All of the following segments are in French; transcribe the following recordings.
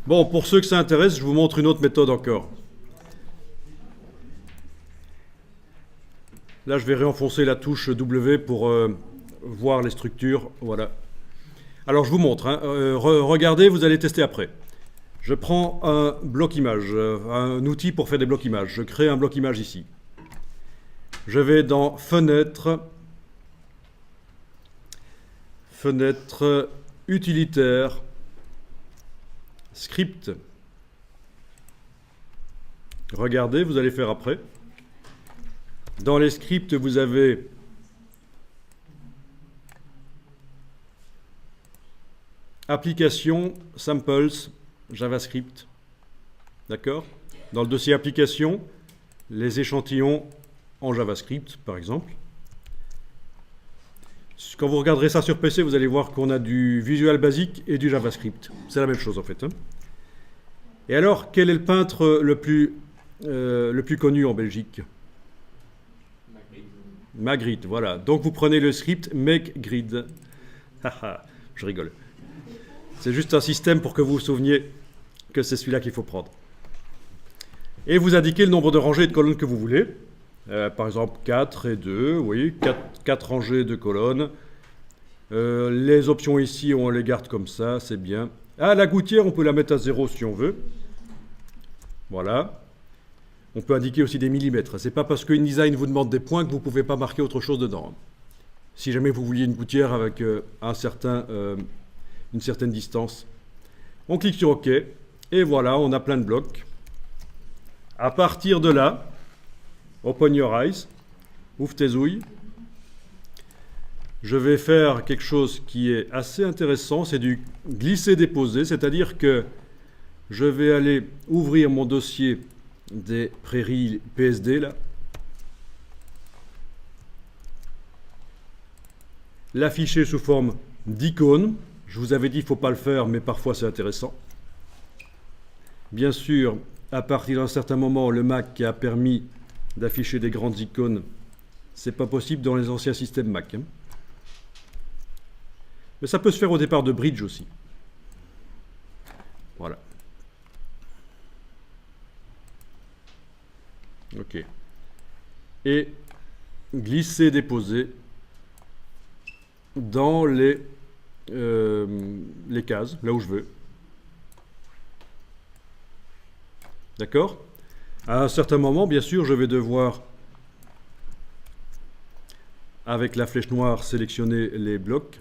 Bon, pour ceux que ça intéresse, je vous montre une autre méthode encore. Là, je vais réenfoncer la touche W pour voir les structures. Voilà. Alors, je vous montre. Hein. Regardez, vous allez tester après. Je prends un bloc image, un outil pour faire des blocs images. Je crée un bloc image ici. Je vais dans Fenêtre, Fenêtre utilitaire, Script. Regardez, vous allez faire après. Dans les scripts, vous avez Application, Samples, JavaScript. D'accord? Dans le dossier Application, les échantillons en JavaScript, par exemple. Quand vous regarderez ça sur PC, vous allez voir qu'on a du Visual Basic et du JavaScript. C'est la même chose, en fait. Hein. Et alors, quel est le peintre le plus connu en Belgique? Magritte, voilà. Donc, vous prenez le script Make-Grid. Haha, je rigole. C'est juste un système pour que vous vous souveniez que c'est celui-là qu'il faut prendre. Et vous indiquez le nombre de rangées et de colonnes que vous voulez. Par exemple, 4 et 2, oui, 4 rangées de colonnes. Les options ici, on les garde comme ça, c'est bien. Ah, la gouttière, on peut la mettre à 0 si on veut. Voilà. On peut indiquer aussi des millimètres. C'est pas parce que InDesign vous demande des points que vous ne pouvez pas marquer autre chose dedans. Si jamais vous vouliez une gouttière avec une certaine distance. On clique sur OK. Et voilà, on a plein de blocs. À partir de là, open your eyes, ouvre tes ouilles. Je vais faire quelque chose qui est assez intéressant, c'est du glisser-déposer, c'est-à-dire que je vais aller ouvrir mon dossier des prairies PSD, là. L'afficher sous forme d'icône. Je vous avais dit qu'il ne faut pas le faire, mais parfois c'est intéressant. Bien sûr, à partir d'un certain moment, le Mac qui a permis d'afficher des grandes icônes, c'est pas possible dans les anciens systèmes Mac. Hein. Mais ça peut se faire au départ de Bridge aussi. Voilà. OK. Et glisser, déposer dans les cases, là où je veux. D'accord? À un certain moment, bien sûr, je vais devoir, avec la flèche noire, sélectionner les blocs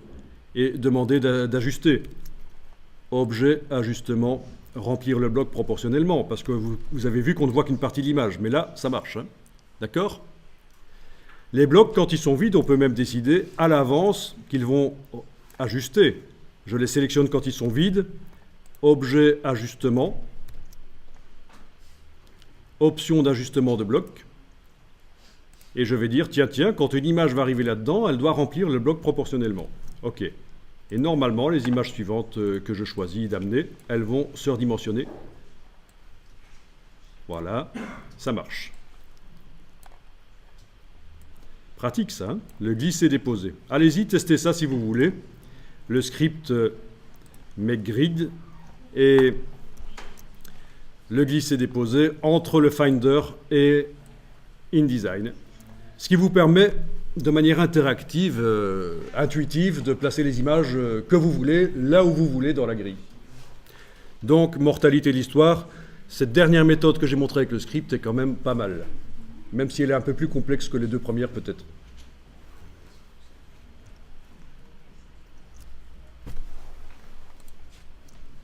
et demander d'ajuster. Objet, ajustement, remplir le bloc proportionnellement, parce que vous avez vu qu'on ne voit qu'une partie de l'image, mais là, ça marche. Hein. D'accord? Les blocs, quand ils sont vides, on peut même décider à l'avance qu'ils vont ajuster. Je les sélectionne quand ils sont vides. Objet, ajustement. Option d'ajustement de bloc. Et je vais dire, tiens, quand une image va arriver là-dedans, elle doit remplir le bloc proportionnellement. OK. Et normalement, les images suivantes que je choisis d'amener, elles vont surdimensionner. Voilà, ça marche. Pratique ça, hein, le glisser-déposer. Allez-y, testez ça si vous voulez. Le script Make-Grid et le glisser-déposer entre le Finder et InDesign. Ce qui vous permet, de manière interactive, intuitive, de placer les images que vous voulez, là où vous voulez dans la grille. Donc, mortalité de l'histoire, cette dernière méthode que j'ai montrée avec le script est quand même pas mal. Même si elle est un peu plus complexe que les deux premières peut-être.